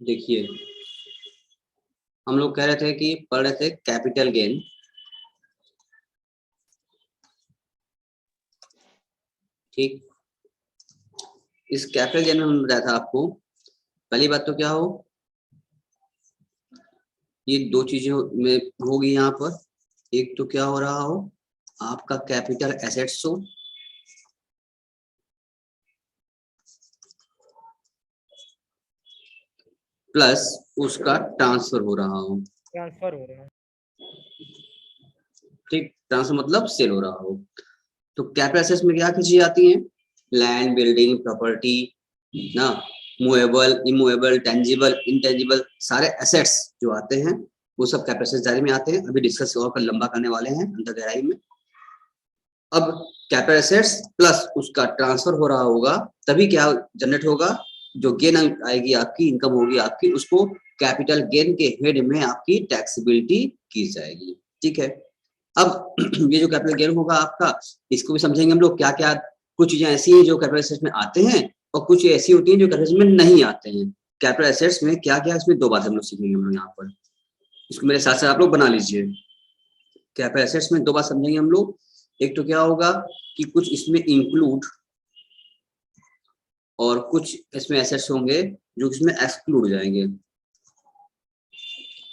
देखिए, हम लोग कह रहे थे कि पढ़ रहे थे कैपिटल गेन। ठीक, इस कैपिटल गेन में हम बताया था आपको, पहली बात तो क्या हो, ये दो चीजें में होगी यहाँ पर। एक तो क्या हो रहा हो, आपका कैपिटल एसेट्स हो, प्लस उसका ट्रांसफर हो रहा हो। ट्रांसफर हो रहा है। ठीक, ट्रांसफर मतलब सेल हो रहा हो। तो कैपिटल एसेट्स में क्या चीजें आती हैं, लैंड, बिल्डिंग, प्रॉपर्टी ना, मूवेबल, इमूवेबल, टेंजिबल, इंटेंजिबल, सारे एसेट्स जो आते हैं वो सब कैपिटल एसेट्स दायरे में आते हैं। अभी डिस्कस और कर लंबा करने वाले हैं अंदर गहराई में। अब कैपिटल एसेट्स प्लस उसका ट्रांसफर हो रहा होगा, तभी क्या जनरेट होगा, जो गेन आएगी आपकी, इनकम होगी आपकी, उसको कैपिटल गेन के हेड में आपकी टैक्सेबिलिटी की जाएगी। ठीक है, अब ये जो कैपिटल गेन होगा आपका, इसको भी समझेंगे हम लोग क्या क्या। कुछ चीजें ऐसी हैं जो कैपिटल एसेट्स में आते हैं और कुछ ऐसी होती हैं जो कैपिटल एसेट्स में नहीं आते हैं। कैपिटल एसेट्स में क्या क्या, इसमें दो बातें हम लोग सीखेंगे हम लोग यहाँ पर, इसको मेरे साथ साथ आप लोग बना लीजिए। कैपिटल एसेट्स में दो बात समझेंगे हम लोग। एक तो क्या होगा कि कुछ इसमें इंक्लूड और कुछ इसमें एसेट्स होंगे जो इसमें एक्सक्लूड हो जाएंगे,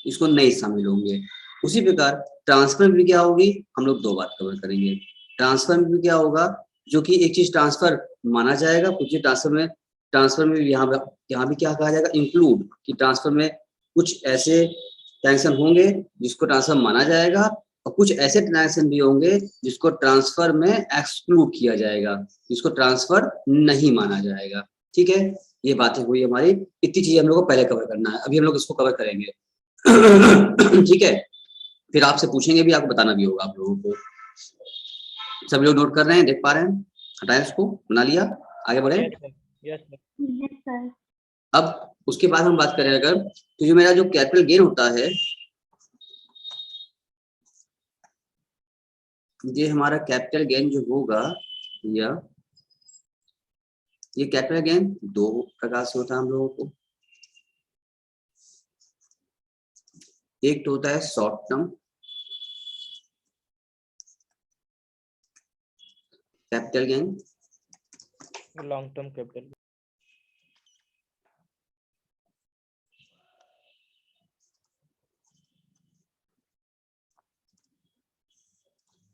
इसको नहीं शामिल होंगे। उसी प्रकार ट्रांसफर में भी क्या होगी, हम लोग दो बात कवर करेंगे। ट्रांसफर में भी क्या होगा, जो कि एक चीज ट्रांसफर माना जाएगा, कुछ चीज ट्रांसफर में यहाँ भी क्या कहा जाएगा, इंक्लूड, कि ट्रांसफर में कुछ ऐसे ट्रांजेक्शन होंगे जिसको ट्रांसफर माना जाएगा और कुछ ऐसे ट्रांजेक्शन भी होंगे जिसको ट्रांसफर में एक्सक्लूड किया जाएगा, जिसको ट्रांसफर नहीं माना जाएगा। ठीक है, ये बातें हुई हमारी, इतनी चीजें हम लोग को पहले कवर करना है, अभी हम लोग इसको कवर करेंगे। ठीक है, फिर आपसे पूछेंगे भी, आपको बताना भी होगा आप लोगों को। सब लोग नोट कर रहे हैं, देख पा रहे हैं, हटाएं इसको, बना लिया, आगे बढ़े। Yes sir. अब उसके बाद हम बात करें अगर, तो जो मेरा जो कैपिटल गेन होता है, ये हमारा कैपिटल गेन जो होगा, या ये कैपिटल गेन दो प्रकार से होता है हम लोगों को। एक तो होता है short term capital gain, long term capital.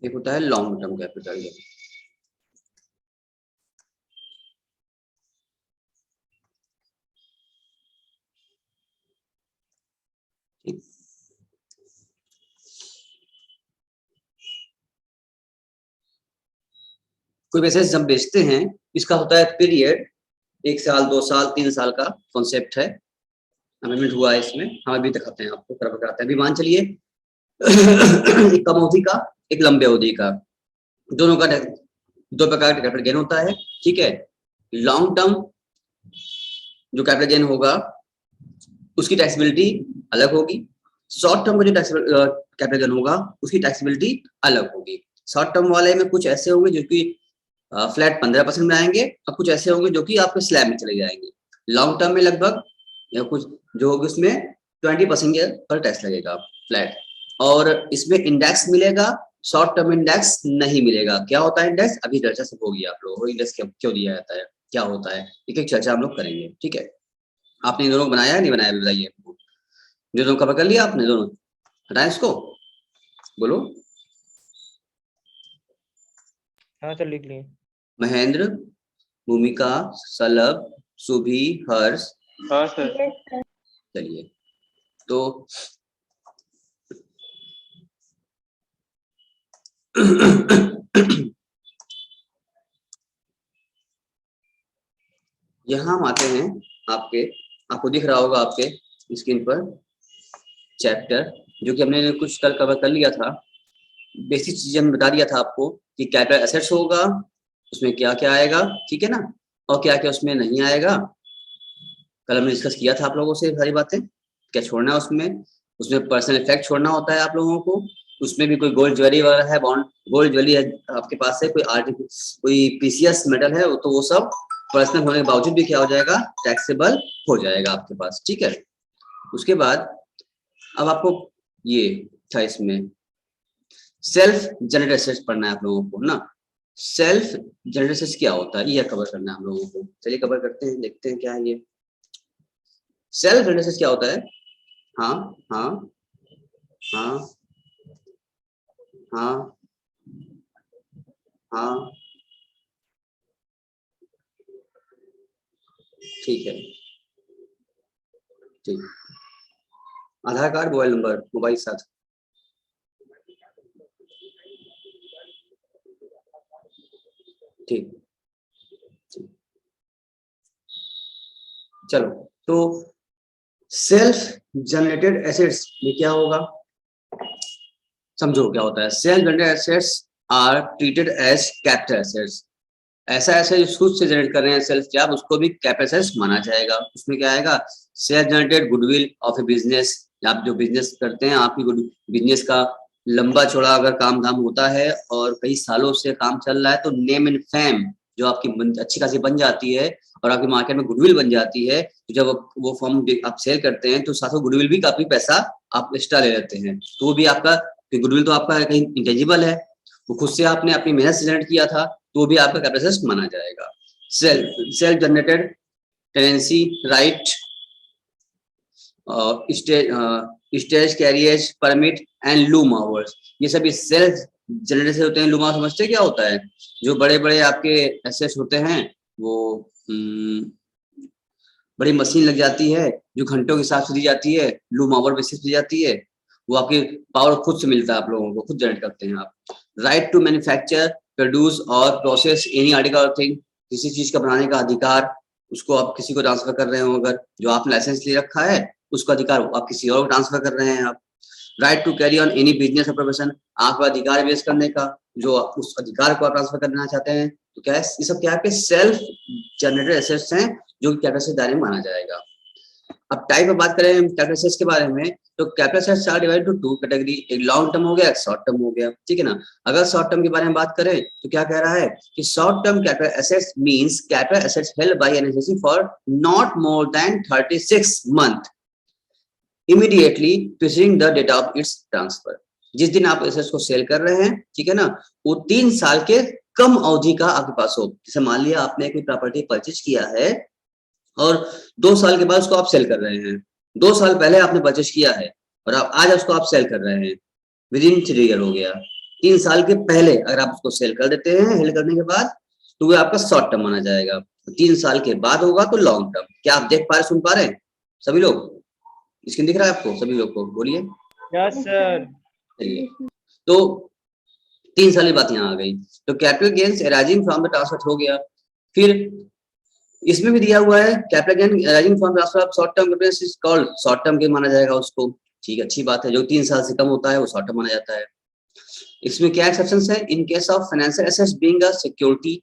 एक होता है लॉन्ग टर्म कैपिटल गेन। कोई वैसे जब बेचते हैं, इसका होता है पीरियड 1 साल, 2 साल, 3 साल का कॉन्सेप्ट है, अमेंडमेंट हुआ है इसमें, हम अभी दिखाते हैं आपको, कवर कराते हैं। अभी मान चलिए एक कम अवधि का, एक लंबे अवधि का, दोनों का दो प्रकार का कैपिटल गेन होता है। ठीक है, लॉन्ग टर्म जो कैपिटल गेन होगा उसकी टैक्सेबिलिटी अलग होगी, शॉर्ट टर्म का जो कैपिटल गेन होगा उसकी टैक्सेबिलिटी अलग होगी। शॉर्ट टर्म वाले में कुछ ऐसे होंगे जो कि फ्लैट 15% में आएंगे और कुछ ऐसे होंगे जो कि आपके स्लैब में चले जाएंगे। लॉन्ग टर्म में लगभग या कुछ जो होगी उसमें 20% पर टैक्स लगेगा फ्लैट, और इसमें इंडेक्स मिलेगा, शॉर्ट टर्म इंडेक्स नहीं मिलेगा। क्या होता है इंडेक्स, अभी चर्चा सब होगी आप लोगों को, इंडेक्स क्यों दिया जाता है, क्या होता है, एक एक चर्चा हम लोग करेंगे। ठीक है, आपने इन दोनों को बनाया है नहीं बनाया, बताइए। जो दोनों कवर कर लिया आपने, दोनों हटाए इसको, बोलो। हाँ सर, लिख लिए। महेंद्र, भूमिका, सलभ, सुभी, हर्ष। हाँ सर। चलिए, तो यहाँ हम आते हैं आपके, आपको दिख रहा होगा आपके स्क्रीन पर चैप्टर, जो कि हमने कुछ कल कवर कर लिया था। बेसिक चीजें हमने बता दिया था आपको कि कैपिटल एसेट्स होगा, उसमें क्या क्या आएगा, ठीक है ना, और क्या क्या उसमें नहीं आएगा। कल हमने डिस्कस किया था आप लोगों से सारी बातें, क्या छोड़ना है उसमें, उसमें पर्सनल इफेक्ट छोड़ना होता है आप लोगों को, उसमें भी कोई गोल्ड ज्वेलरी वगैरह है, बॉन्ड गोल्ड ज्वेलरी है आपके पास है, कोई प्रीसियस मेटल है, तो वो सब पर्सनल होने के बावजूद भी क्या हो जाएगा, टैक्सेबल हो जाएगा आपके पास, ठीक है। उसके बाद अब आपको ये था इसमें सेल्फ जनरेटेड एसेट्स पढ़ना है आप लोगों को ना। सेल्फ जनरेटेड एसेट्स क्या होता है, ये कवर करना है हम लोगों को। चलिए कवर करते हैं, देखते हैं क्या है ये सेल्फ जनरेटेड एसेट्स क्या होता है। हाँ हाँ हाँ हाँ हाँ, ठीक है, ठीक। आधार कार्ड, मोबाइल नंबर, मोबाइल साथ, ठीक। चलो, तो सेल्फ जनरेटेड एसेट्स में क्या होगा, समझो क्या होता है। Self generated assets are treated as capital assets. ऐसा ऐसा जो खुद से जनरेट कर रहे हैं सेल्फ जॉब, उसको भी कैपिटल एसेट्स माना जाएगा। उसमें क्या आएगा, self generated goodwill of A business. आप जो बिजनेस करते हैं, आपकी बिजनेस का लंबा चौड़ा अगर काम धाम होता है और कई सालों से काम चल रहा है, तो नेम एंड फेम जो आपकी अच्छी खासी बन जाती है और आपकी मार्केट में गुडविल बन जाती है, तो जब वो फॉर्म आप सेल करते हैं तो साथ में गुडविल भी काफी पैसा आप एक्स्ट्रा ले लेते हैं। तो वो भी आपका गुडविल तो आपका कहीं इंटेंजिबल है, वो खुद से आपने अपनी मेहनत से जनरेट किया था, तो भी आपका कैपिटल एसेट माना जाएगा। Self generated tenancy right, stage carriage permit and loom hours, ये सभी सेल्फ जनरेटेड से होते हैं। लूम आवर्स समझते क्या होता है, जो बड़े बड़े आपके एसेट्स होते हैं, वो बड़ी मशीन लग जाती है जो घंटों के हिसाब से दी जाती है, लूम आवर बेसिस दी जाती है, वो आपकी पावर खुद से मिलता है, आप लोगों को खुद जनरेट करते हैं आप। राइट टू मैन्युफैक्चर प्रोड्यूस और प्रोसेस एनी आर्टिकल और थिंग, किसी चीज का बनाने का अधिकार, उसको आप किसी को ट्रांसफर कर रहे हो, अगर जो आपने लाइसेंस ले रखा है उसका अधिकार आप किसी और को ट्रांसफर कर रहे हैं आप। Right to carry on any business or profession, आपका अधिकार बेस करने का, जो उस अधिकार को आप ट्रांसफर करना चाहते हैं, तो क्या है, ये सब क्या है, आपके सेल्फ जनरेटेड एसेट्स हैं जो कैपिटल एसेट्स दायरे में माना जाएगा। अब टाइप में बात करें कैपिटल एसेट्स के बारे में, तो capital assets are divided to two category, एक लॉन्ग टर्म हो गया, एक शॉर्ट टर्म हो गया, ठीक है ना। अगर शॉर्ट टर्म के बारे में बात करें तो क्या कह रहा है कि short term capital assets means capital assets held by NSC for not more than 36 month immediately preceding the date of its transfer. जिस दिन आप एसेट्स को सेल कर रहे हैं, ठीक है ना, वो 3 साल के कम अवधि का आपके पास हो। जैसे मान लिया आपने कोई प्रॉपर्टी परचेज किया है और 2 साल के बाद उसको आप सेल कर रहे हैं, 2 साल पहले आपने परचेज किया है और आप आज उसको आप सेल कर रहे हैं, विद इन 3 ईयर हो गया। 3 साल के पहले अगर आप उसको सेल कर देते हैं, सेल करने के बाद, तो वो आपका शॉर्ट टर्म माना जाएगा। 3 साल के बाद होगा तो लॉन्ग टर्म। क्या आप देख पा रहे, सुन पा रहे हैं सभी लोग? स्क्रीन दिख रहा है आपको सभी लोग को? बोलिए। Yes sir. चलिए, तो 3 साल की बात यहाँ आ गई, तो capital gains arising from the transfer हो गया। फिर इसमें भी दिया हुआ है capital gain arising from transfer of short term capital is called short term gain माना जाएगा उसको, ठीक है, अच्छी बात है। जो 3 साल से कम होता है वो शॉर्ट टर्म माना जाता है। इसमें क्या एक्सेप्शंस है, in case of financial assets being a security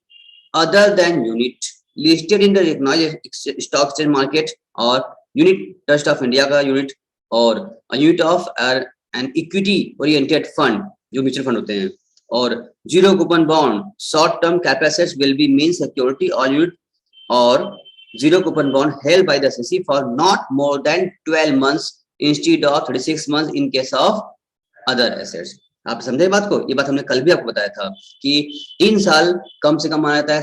other than unit listed in the recognised stock exchange market, और यूनिट ट्रस्ट ऑफ इंडिया का यूनिट, और unit of an equity oriented fund जो म्यूचुअल फंड होते हैं, और zero coupon bond short term capital assets will be mean security और unit और zero coupon bond held by the SEC for not more than 12 months instead of 36 months in case of other assets। आप समझे बात को? ये बात हमने कल भी आपको बताया था कि 3 साल कम से कम माना जाता है,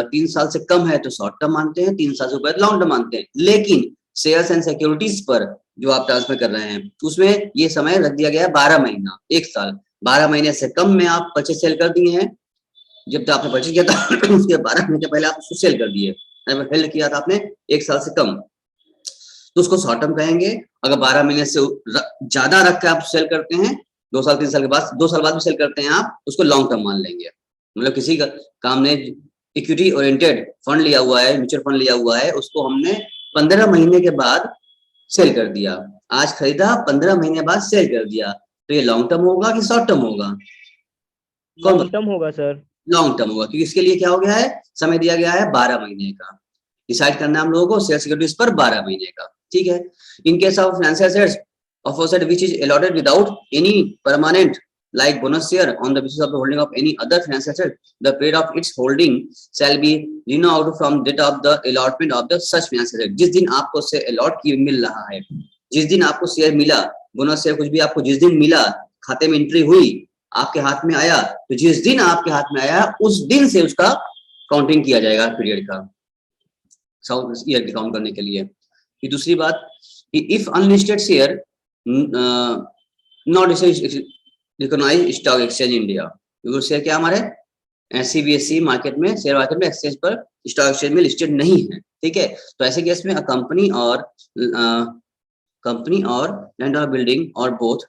3 साल से कम है तो शॉर्ट टर्म मानते हैं, 3 साल से ऊपर लॉन्ग टर्म मानते हैं। लेकिन शेयर्स एंड सिक्योरिटीज पर जो आप ट्रांसफर कर रहे हैं उसमें ये समय रख दिया गया है 12 महीना, 1 साल। 12 महीने से कम में आप परचेज सेल कर दिए हैं, जब तक आपने परचेज किया था उसके 12 महीने पहले आप उसको सेल कर दिए, हेल्ड किया था आपने 1 साल से कम, तो उसको शॉर्ट टर्म कहेंगे। अगर 12 महीने से ज्यादा रख के आप सेल करते हैं, 2 साल 3 साल के बाद, 2 साल बाद भी सेल करते हैं आप, उसको लॉन्ग टर्म मान लेंगे। मतलब किसी का काम ने इक्विटी ओरिएंटेड फंड लिया हुआ है, म्यूचुअल फंड लिया हुआ है, उसको हमने 15 महीने के बाद सेल कर दिया, आज खरीदा 15 महीने बाद सेल कर दिया, तो ये लॉन्ग टर्म होगा कि शॉर्ट टर्म होगा? लॉन्ग टर्म होगा सर, लॉन्ग टर्म होगा, क्योंकि इसके लिए क्या हो गया है, समय दिया गया है 12 महीने का। डिसाइड करना है हम लोगों को शेयर सिक्योरिटीज पर 12 महीने का, ठीक है। In case of financial assets of asset which is allotted without any permanent like bonus share on the basis of the holding of any other financial asset, the period of its holding shall be renewed from date of the allotment of the such financial asset। जिस दिन आपको share allot की मिल रहा है, जिस दिन आपको share मिला, बोनस शेयर कुछ भी आपको जिस दिन मिला, खाते में एंट्री हुई, आपके हाथ में आया, तो जिस दिन आपके हाथ में आया उस दिन से उसका काउंटिंग किया जाएगा पीरियड का, साउथ ईयर की काउंट करने के लिए। फिर दूसरी बात कि if unlisted share not recognised stock exchange India, वो शेयर क्या हमारे एनसीबीएसई मार्केट में, शेयर मार्केट में, एक्सचेंज पर, स्टॉक एक्सचेंज में लिस्टेड नहीं है, ठीक है। तो ऐसे केस में कंपनी और लैंड और बिल्डिंग और both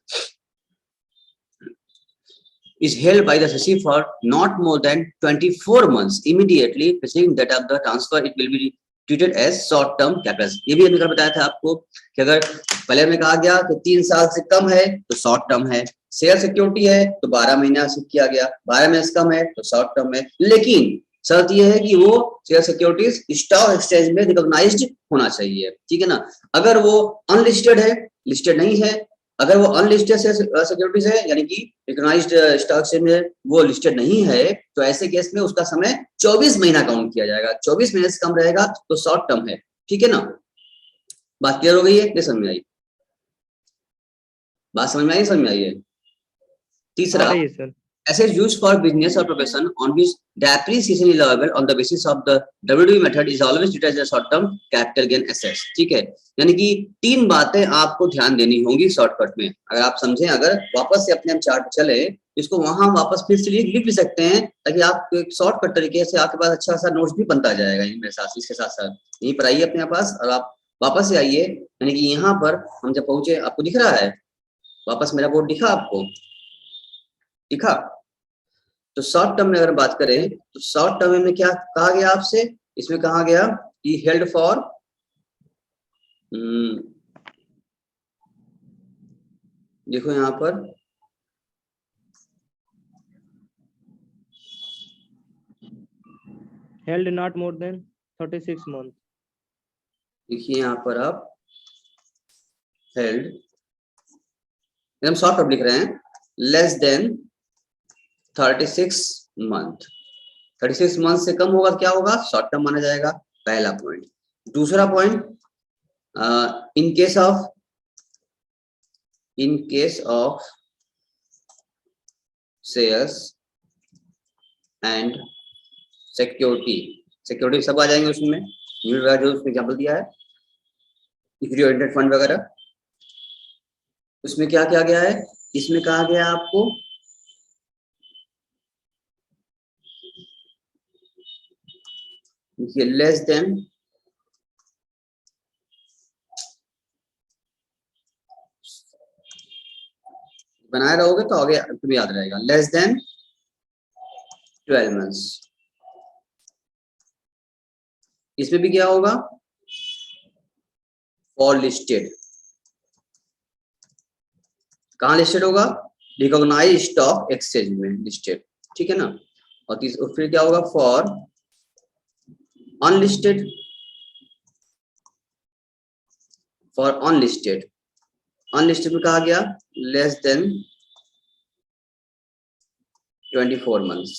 is held by the SEC for not more than 24 months immediately preceding that of the transfer, it will be treated as short term capital। ये भी हमने बताया था आपको कि अगर पहले में कहा गया कि 3 साल से कम है तो शॉर्ट टर्म है, शेयर सिक्योरिटी है तो 12 महीना से किया गया, 12 महीने से कम है तो शॉर्ट टर्म है, लेकिन शर्त यह है कि वो शेयर सिक्योरिटीज स्टॉक एक्सचेंज में रिकॉग्नाइज्ड होना चाहिए, ठीक है ना। अगर वो अनलिस्टेड है, लिस्टेड नहीं है, अगर वो अनलिस्टेड सिक्योरिटीज है यानी कि रिकॉग्नाइज्ड स्टॉक एक्सचेंज में वो लिस्टेड नहीं है, तो ऐसे केस में उसका समय 24 महीना काउंट किया जाएगा, 24 महीने से कम रहेगा तो शॉर्ट टर्म है, ठीक है ना। बात क्लियर हो गई है? ये समझ में आई? बात समझ में आई? समझ में आई है? तीसरा, assets used for business or profession on which depreciation is allowable on the basis of the WDV method is always treated as a short term capital gain assets, ठीक है। यानी कि 3 बातें आपको ध्यान देनी होंगी शॉर्टकट में, अगर आप समझें, अगर वापस से अपने हम चार्ट चले, इसको वहां वापस फिर से लिख भी सकते हैं ताकि आप एक शॉर्टकट तरीके से आपके पास अच्छा सा नोट्स भी बनता जाएगा मेरे साथ, इसके साथ साथ यहीं पर आइए अपने पास और आप वापस से आइए, यानी कि यहाँ पर हम जब पहुंचे, आपको दिख रहा है वापस मेरा बोर्ड दिखा आपको? दिखा? तो शॉर्ट टर्म में अगर बात करें तो शॉर्ट टर्म में क्या कहा गया आपसे, इसमें कहा गया कि हेल्ड फॉर देखो यहाँ पर held not more than 36 month, देखिए यहाँ पर आप हेल्ड एकदम शॉर्ट टर्म लिख रहे हैं, लेस देन 36 मंथ, 36 मंथ से कम होगा क्या होगा? शॉर्ट टर्म माना जाएगा, पहला पॉइंट। दूसरा point, in case of shares and security सब आ जाएंगे उसमें, जो उसमें एग्जाम्पल दिया है, इक्विटी ओरिएंटेड फंड वगैरह, उसमें क्या क्या गया है, इसमें कहा गया आपको लेस देन बनाए रहोगे तो आगे तुम्हें याद रहेगा, लेस देन 12 मंथ्स। इसमें भी क्या होगा? फॉर लिस्टेड, कहां लिस्टेड होगा? रिकॉग्नाइज्ड स्टॉक एक्सचेंज में लिस्टेड, ठीक है ना। और फिर क्या होगा? फॉर अनलिस्टेड, अनलिस्टेड में कहा गया लेस देन 24 मंथ्स,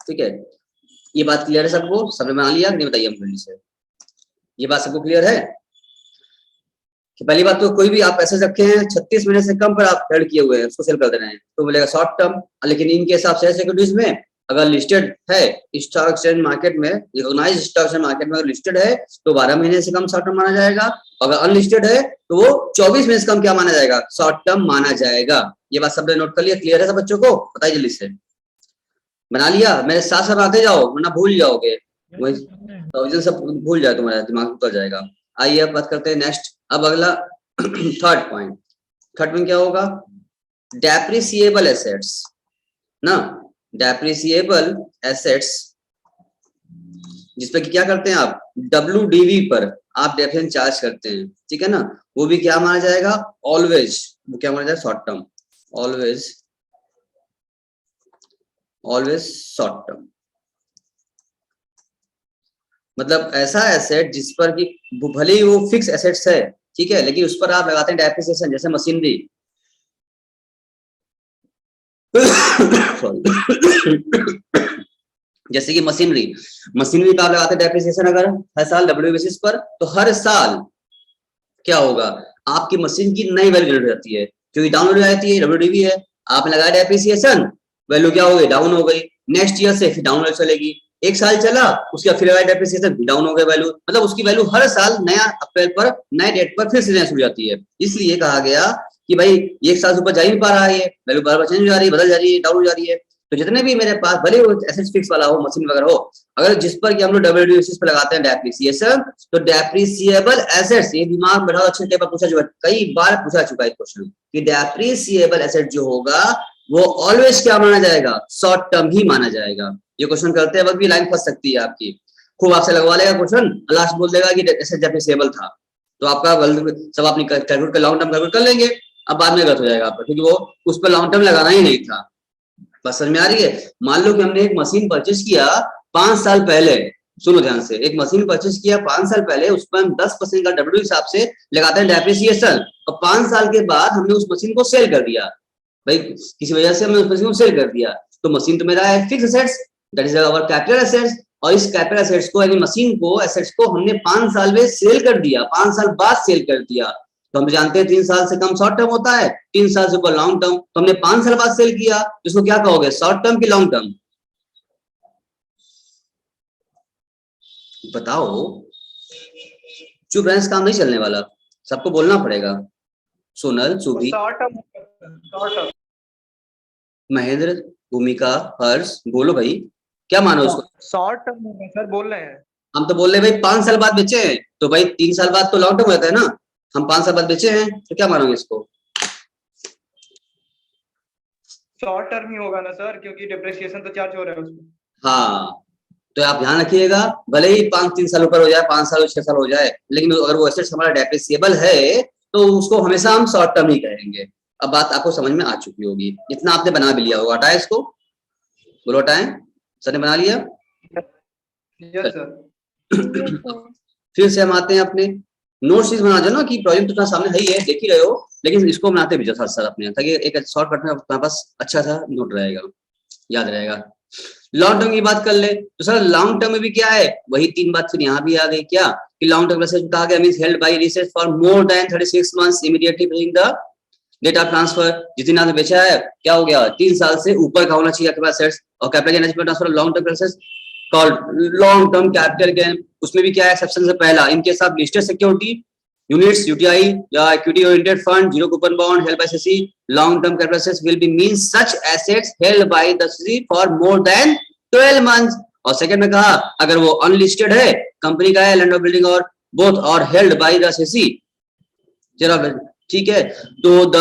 ठीक है। ये बात क्लियर है सबको? सबने बना लिया नहीं? बताइए हम से, ये बात सबको क्लियर है कि पहली बात तो कोई भी आप पैसे रखे हैं 36 महीने से कम पर आप हेल्ड किए हुए हैं, उसको सेल कर दे रहे हैं तो बोलेगा शॉर्ट टर्म, लेकिन इनके हिसाब से सिक्योरिटीज में अगर लिस्टेड है स्टॉक एक्सचेंज मार्केट में, रिकॉग्नाइज्ड स्टॉक एक्सचेंज मार्केट में अगर लिस्टेड है तो 12 महीने से कम शॉर्ट टर्म माना जाएगा, अगर अनलिस्टेड है तो वो 24 महीने से कम क्या माना जाएगा? शॉर्ट टर्म माना जाएगा। ये बात सबने नोट कर लिया? क्लियर है सब बच्चों को? बताइए जल्दी से, बना लिया? मेरे साथ साथ आते जाओ वरना भूल जाओगे, वही सब भूल जाए, तुम्हारा दिमाग उतर जाएगा। आइए अब बात करते हैं नेक्स्ट, अब अगला थर्ड पॉइंट में क्या होगा? डेप्रिसिएबल एसेट्स ना, डेप्रिसिएबल एसेट्स जिसपे क्या करते हैं आप? WDV पर आप डेफिनेशन चार्ज करते हैं, ठीक है ना, वो भी क्या माना जाएगा? ऑलवेज, वो क्या माना जाएगा? Short term, always short term. मतलब ऐसा एसेट जिस पर कि भले ही वो फिक्स एसेट्स है, ठीक है, लेकिन उस पर आप लगाते हैं डेप्रिसिएशन, जैसे मशीनरी, जैसे कि मशीनरी का आप लगाते हैं डेप्रिसिएशन अगर हर साल डब्ल्यू बेसिस पर, तो हर साल क्या होगा, आपकी मशीन की नई वैल्यू जनरेट होती है, क्योंकि डाउन वैल्यू आती है, डब्ल्यूडीवी है, आपने लगाया डेप्रिसिएशन, वैल्यू क्या हो गई, डाउन हो गई, नेक्स्ट ईयर से फिर डाउन वैल्यू चलेगी, एक साल चला उसके बाद फिर लगाया डेप्रिसिएशन, डाउन हो गया वैल्यू, मतलब उसकी वैल्यू हर साल नया अप्रैल पर नए डेट पर फिर से नया शुरू जाती है। इसलिए कहा गया कि भाई एक साल से ऊपर जा ही नहीं पा रहा है, ये वैल्यू बार बार चेंज हो जा रही है, बदल जा रही है, डाउन हो जा रही है। तो जितने भी मेरे पास भले वो एसेट्स फिक्स वाला हो, मशीन वगैरह हो, अगर जिस पर कि हम लोग डब्ल्यूडीवी बेसिस पे लगाते हैं डेप्रिसिएशन, तो डेप्रिसिएबल एसेट्स, ये दिमाग बैठा अच्छे से पूछा चुका, कई बार पूछा चुका है क्वेश्चन कि डेप्रिसिएबल एसेट जो होगा वो ऑलवेज क्या माना जाएगा, शॉर्ट टर्म ही माना जाएगा। ये क्वेश्चन करते वक्त भी लाइन फंस सकती है आपकी, खूब आपसे लगवा लेगा क्वेश्चन, लास्ट बोल देगा कि एसेट डेप्रिसिएबल था, तो आपका सब अपनी कैलकुलेट कर लॉन्ग टर्म कैलकुलेट कर लेंगे, अब बाद में गलत हो जाएगा आपका, क्योंकि वो उस पर लॉन्ग टर्म लगाना ही नहीं था। बस समझ में आ रही है। मान लो कि हमने एक मशीन परचेज किया 5 साल पहले, सुनो ध्यान से, एक मशीन परचेज किया 5 साल पहले, उस पर हम 10% का डब्ल्यू हिसाब से लगाते हैं डेप्रिसिएशन, और 5 साल के बाद हमने उस मशीन को सेल कर दिया, भाई किसी वजह से हमने उस मशीन को सेल कर दिया, तो मशीन तो मेरा है fix assets, that is our capital assets, और इस कैपिटल एसेट्स को यानी मशीन को, एसेट्स को हमने 5 साल में सेल कर दिया, 5 साल बाद सेल कर दिया, तो हम जानते हैं 3 साल से कम शॉर्ट टर्म होता है, 3 साल से ऊपर लॉन्ग टर्म, तो हमने 5 साल बाद सेल किया, इसको क्या कहोगे, शॉर्ट टर्म की लॉन्ग टर्म, बताओ। चुप रहने से काम नहीं चलने वाला, सबको बोलना पड़ेगा। सोनल, सुभी, महेंद्र, भूमिका, हर्ष, बोलो भाई, क्या मानो उसको, शॉर्ट टर्म होगा सर, बोल रहे हैं। हम तो बोल रहे भाई 5 साल बाद बेचे हैं, तो भाई 3 साल बाद तो लॉन्ग टर्म होता है ना, हम 5 साल बाद बेचे हैं, तो क्या मानोगे इसको, शॉर्ट टर्म ही होगा ना सर, क्योंकि डिप्रिसिएशन तो चार्ज हो रहा है उसमें। हाँ, तो आप ध्यान रखिएगा, भले ही 5-3 साल ऊपर हो जाए, 5 साल 6 साल हो जाए, लेकिन अगर वो एसेट्स हमारा डेप्रिसिएबल है तो उसको हमेशा हम शॉर्ट टर्म ही कहेंगे। अब बात आपको समझ में आ चुकी होगी, इतना आपने बना भी लिया होगा, हटाए इसको, बोलो हटाएं, सर ने बना लिया। Yes sir. फिर से हम आते हैं अपने नोट्स बना दो ना, कि प्रोजेक्ट तो सामने है ही है, देख ही रहे हो, लेकिन इसको बनाते भी जाओ साथ अपने, ताकि एक शॉर्टकट में अपने पास अच्छा सा नोट रहेगा, याद रहेगा। लॉन्ग टर्म की बात कर ले तो सर लॉन्ग टर्म में भी क्या है, वही 3 बात फिर यहाँ भी आ गई, क्या कि लॉन्ग टर्म एसेट कहा गया means held by research for more than 36 months immediately following the date of transfer, जितने आपने बेचा है क्या हो गया, 3 साल से ऊपर का होना चाहिए आपके पास एसेट्स, और capital gain transfer long term assets called long term capital gain. उसमें भी क्या है, एक्सेप्शन से पहला, इनके साथ लिस्टेड सिक्योरिटी units UTI या equity oriented fund, zero coupon bond held by SEC, long term capital assets will be means such assets held by the SEC for more than 12 months। और second में कहा अगर वो unlisted है, company का है, land और बिल्डिंग और बोथ और हेल्ड बाय द SEC, जरा ठीक है, तो the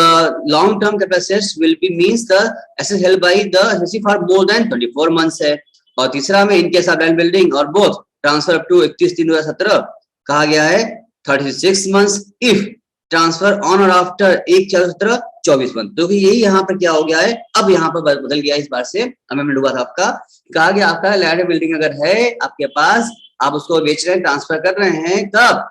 long term capital assets will be means the assets held by the SEC for more than 24 months है। और तीसरा में इनके साथ लैंड बिल्डिंग और बोथ ट्रांसफर अप टू 31/3/2017 कहा गया है 36 months if ट्रांसफर ऑन और आफ्टर 1/4/17 मंथ। तो यही यहाँ पर क्या हो गया है, अब यहाँ पर बदल गया इस बार से, अमेंडमेंट हुआ था आपका, कहा गया आपका लैंड बिल्डिंग अगर है आपके पास, आप उसको बेच रहे हैं, ट्रांसफर कर रहे हैं, कब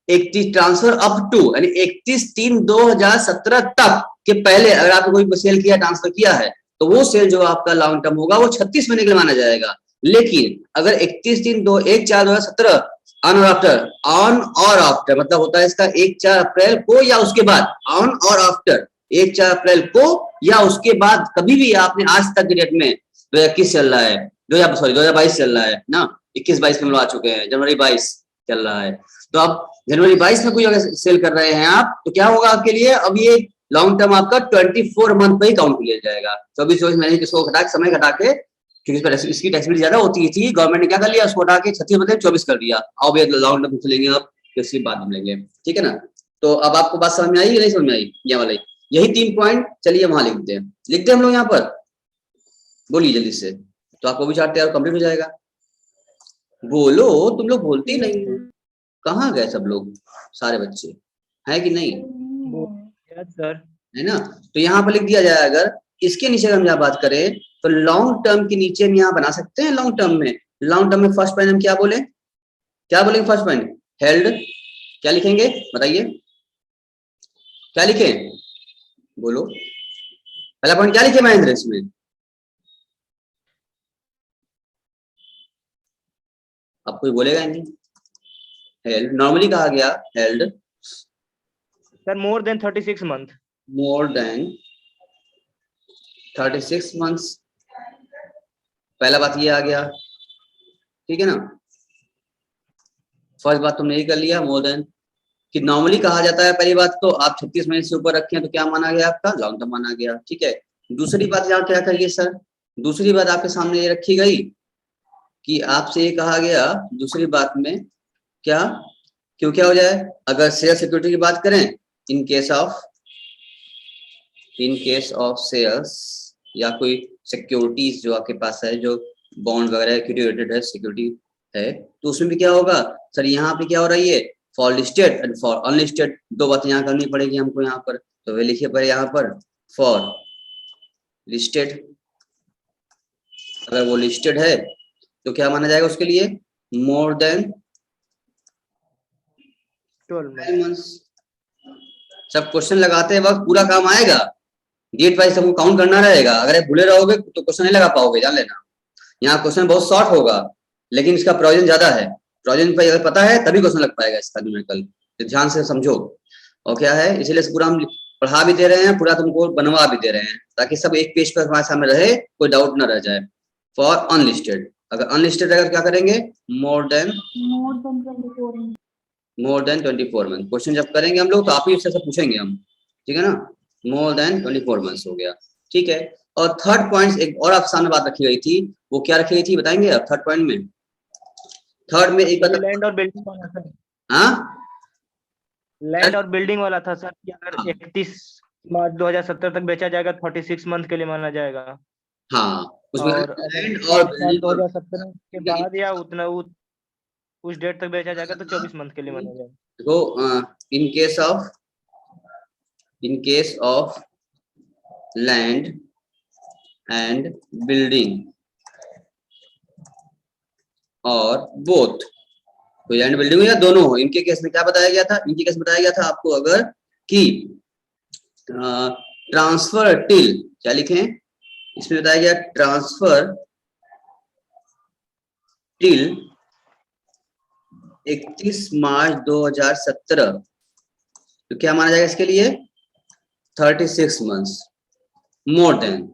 31 ट्रांसफर अप टू यानी 31/3/2017 तक के पहले अगर आपने कोई सेल किया, ट्रांसफर किया है, तो वो सेल जो आपका लॉन्ग टर्म होगा वो 36 महीने के लिए माना जाएगा। लेकिन अगर 1/4/2017 ऑन और आफ्टर मतलब होता है इसका 1/4 अप्रैल को या उसके बाद, ऑन और आफ्टर 1/4 अप्रैल को या उसके बाद, कभी भी आपने आज तक की डेट में 2021 चल रहा है, 2022 चल रहा है ना, 21-22 में आ चुके हैं, जनवरी 22 चल रहा है, तो आप जनवरी 22 में कोई अगर सेल कर रहे हैं आप, तो क्या होगा आपके लिए, अब ये लॉन्ग टर्म आपका 24 मंथ पे ही काउंट किया जाएगा, 24 महीने किसको घटा के, समय घटा के, क्योंकि इसकी टैक्स ज्यादा होती थी, गवर्नमेंट ने क्या कर लिया, उसको हटा के 36/24 कर दिया। अब ये लॉन्ग टर्म चलेंगे, अब इसकी बात हम लेंगे, ठीक है ना। तो अब आपको बात समझ में आई या नहीं समझ में आई, ये वाला यही 3 पॉइंट, चलिए वहां लिखते हैं हम लोग यहाँ पर, बोलिए जल्दी से, तो आपको भी चार्ट तैयार कंप्लीट हो जाएगा। बोलो, तुम लोग बोलते ही नहीं हो, कहाँ गए सब लोग, सारे बच्चे है कि नहीं, सर है ना। तो यहाँ पर लिख दिया जाए, अगर इसके नीचे हम यहाँ बात करें तो लॉन्ग टर्म के नीचे हम यहाँ बना सकते हैं, लॉन्ग टर्म में फर्स्ट पॉइंट हम क्या बोलेंगे फर्स्ट पॉइंट हेल्ड, क्या लिखेंगे बताइए, क्या लिखें, बोलो पहला पॉइंट क्या लिखे महेंद्र इसमें, आप कोई बोलेगा ही नहीं। हेल्ड नॉर्मली कहा गया, हेल्ड सर मोर देन 36 मंथ। मोर देन 36 मंथ्स, पहला बात ये आ गया, ठीक है ना। फर्स्ट बात तुमने ये कर लिया, मोर देन, कि नॉर्मली कहा जाता है पहली बात तो आप 36 महीने से ऊपर रखें तो क्या माना गया आपका, लॉन्ग टर्म माना गया, ठीक है। दूसरी बात यहाँ क्या करिए सर, दूसरी बात आपके सामने ये रखी गई कि आपसे ये कहा गया दूसरी बात में क्या, क्यों क्या हो जाए, अगर शेयर सिक्योरिटी की बात करें, इन केस ऑफ शेयर्स या कोई सिक्योरिटीज जो आपके पास है, जो बॉन्ड वगैरह इक्विटी रिलेटेड है, सिक्योरिटी है, तो उसमें भी क्या होगा सर, यहाँ पे क्या हो रही है, for listed and for unlisted, दो बातें यहाँ करनी पड़ेगी हमको यहाँ पर, तो वे लिखिए पर यहाँ पर फॉर लिस्टेड, अगर वो लिस्टेड है तो क्या माना जाएगा उसके लिए, मोर देन 12 मंथ्स। सब क्वेश्चन लगाते वक्त पूरा काम आएगा, डेट वाइज सबको काउंट करना रहेगा, अगर आप भूले रहोगे तो क्वेश्चन नहीं लगा पाओगे, जान लेना। यहाँ क्वेश्चन बहुत शॉर्ट होगा लेकिन इसका प्रोविजन ज्यादा है, प्रोविजन पर अगर पता है तभी क्वेश्चन लग पाएगा इसका न्यूमेरिकल, तो ध्यान से समझो। और क्या है, इसीलिए पूरा हम पढ़ा भी दे रहे हैं, पूरा तुमको बनवा भी दे रहे हैं, ताकि सब एक पेज पर हमारे सामने रहे, कोई डाउट ना रह जाए। फॉर अनलिस्टेड, अगर अनलिस्टेड रहेगा क्या करेंगे, मोर देन 24 मंथ। क्वेश्चन जब करेंगे हम लोग तो आप ही से पूछेंगे हम, ठीक है ना, मोर देन 24 मंथ्स हो गया, ठीक है। और थर्ड पॉइंट एक और आप सामने बात रखी गई थी, वो क्या रखी गई थी बताएंगे आप, थर्ड पॉइंट में, थर्ड में एक बात, लैंड और बिल्डिंग वाला था। हाँ लैंड और बिल्डिंग वाला था सर, कि अगर 31 मार्च 2070 तक बेचा जाएगा 36 मंथ के लिए माना जाएगा, हाँ उसमें और लैंड और बिल्डिंग 2070 के बाद या उतना उस डेट तक बेचा जाएगा तो 24 मंथ के लिए माना जाएगा। देखो, इन case of land and building और बोथ, तो लैंड बिल्डिंग हो या दोनों हो, इनके केस में क्या बताया गया था, इनके केस में बताया गया था आपको, अगर कि ट्रांसफर टिल, क्या लिखें इसमें बताया गया, ट्रांसफर टिल 31 मार्च 2017, तो क्या माना जाएगा इसके लिए, 36 मंथ्स मोर देन,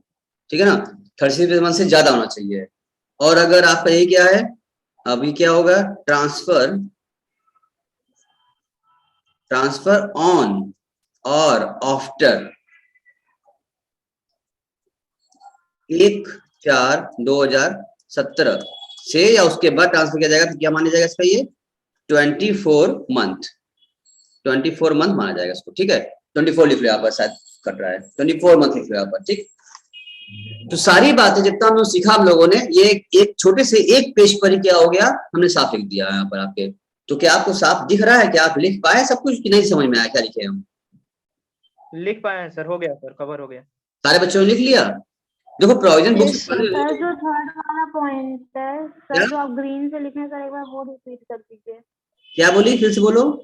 ठीक है ना, 36 मंथ से ज्यादा होना चाहिए। और अगर आपका ये क्या है, अभी क्या होगा, ट्रांसफर ऑन और आफ्टर 1/4/2017 से या उसके बाद ट्रांसफर किया जाएगा, तो क्या माना जाएगा इसका, ये 24 मंथ माना जाएगा इसको, ठीक है। 24 लिख लो यहाँ पर, शायद कट रहा है, 24 मंथ लिख लो यहाँ पर, ठीक। तो सारी बातें जितना हम लोग सीखा हम लोगों ने, ये एक छोटे से एक पेज पर ही क्या हो गया, हमने साफ लिख दिया यहाँ पर आपके। तो क्या आपको साफ दिख रहा है, क्या आप लिख पाए सब कुछ, कि नहीं समझ में आया क्या लिखे हम? लिख पाए हैं सर, हो गया सर, कवर हो गया। सारे बच्चों ने लिख लिया? देखो प्रोविजन बुक्स, सर जो थर्ड वाला पॉइंट है सर, जो आप ग्रीन से लिखे सर, एक बार वो रिपीट कर दीजिए। क्या बोली, फिर से बोलो।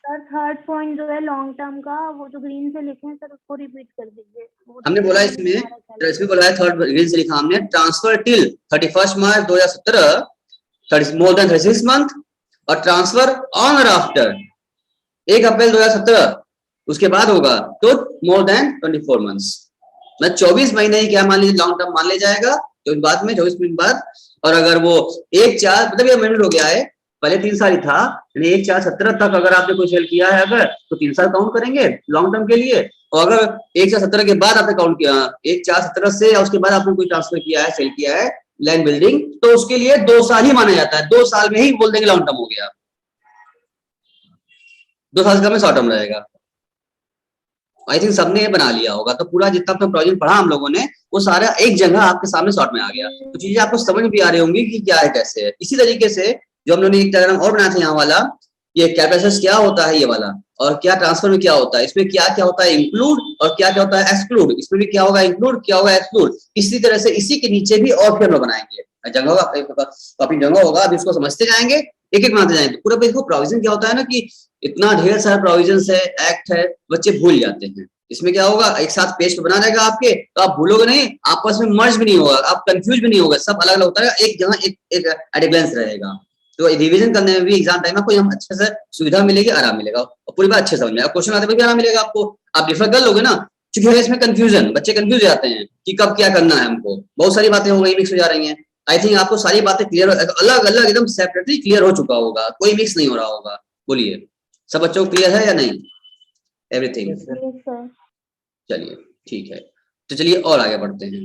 सर थर्ड पॉइंट जो है लॉन्ग टर्म का, वो जो ग्रीन से लिखे हैं सर, उसको रिपीट कर दीजिए। हमने बोला इसमें बोला है, थर्ड ग्रीन से लिखा हमने, ट्रांसफर टिल 31 मार्च 2017 मोर देन 36 मंथ, और ट्रांसफर ऑन और आफ्टर 1 अप्रैल 2017 उसके बाद होगा तो मोर देन 24 मंथ्स, मतलब 24 महीने ही क्या मान लीजिए लॉन्ग टर्म मान लिया जाएगा, तो बाद में 24 महीने बाद। और अगर वो 1/4 मतलब ये अमेंडमेंट हो गया है, पहले 3 साल ही था, 1/4/17 तक अगर आपने कोई सेल किया है अगर, तो 3 साल काउंट करेंगे लॉन्ग टर्म के लिए। और अगर 1/4/17 के बाद आपने काउंट किया, 1/4/17 से या उसके बाद आपने कोई ट्रांसफर किया है, सेल किया है लैंड बिल्डिंग, तो उसके लिए 2 साल ही माना जाता है, 2 साल में ही बोल देंगे लॉन्ग टर्म हो गया, 2 साल का में शॉर्ट टर्म रहेगा। आई थिंक सबने ये बना लिया होगा, तो पूरा जितना अपना प्रोजेक्ट पढ़ा हम लोगों ने, वो सारा एक जगह आपके सामने शॉर्ट में आ गया, तो चीजें आपको समझ भी आ रही होंगी कि क्या है कैसे है। इसी तरीके से जो हम लोगों ने एक डायग्राम और बनाया था यहाँ वाला, ये कैपिटल क्या होता है ये वाला, और क्या ट्रांसफर में क्या होता है, इसमें क्या क्या होता है इंक्लूड और क्या क्या होता है एक्सक्लूड, इसमें भी क्या होगा इंक्लूड, क्या होगा एक्सक्लूड। इसी तरह से इसी के नीचे भी और फिर हम लोग बनाएंगे, जगह होगा काफी जगह होगा, अभी इसको समझते जाएंगे, एक एक बनाते जाएंगे। पूरा देखो प्रोविजन क्या होता है ना, कि इतना ढेर सारा प्रोविजन है, एक्ट है, बच्चे भूल जाते हैं, इसमें क्या होगा, एक साथ पेज पे बना रहेगा आपके, तो आप भूलोगे नहीं, आपस में मर्ज भी नहीं होगा, आप कंफ्यूज भी नहीं होगा, सब अलग अलग होता है, एक जगह एक एट ग्लेंस रहेगा। तो रिवीजन करने में भी एग्जाम टाइम आपको हम अच्छे से सुविधा मिलेगी, आराम मिलेगा, और पूरी बात अच्छे समझ में आएगा, क्वेश्चन आते भी आराम मिलेगा आपको। आप डिफर कर लोगे ना, क्योंकि इसमें कंफ्यूजन, बच्चे कंफ्यूज हो जाते हैं कि कब क्या करना है हमको, बहुत सारी बातें हो गई, मिक्स हो जा रही हैं। आई थिंक आपको सारी बातें क्लियर, अलग अलग एकदम सेपरेटली क्लियर हो चुका होगा, कोई मिक्स नहीं हो रहा होगा। बोलिए, सब बच्चों को क्लियर है या नहीं, everything? Yes, sir. Yes, sir. चलिए ठीक है, तो चलिए और आगे बढ़ते हैं।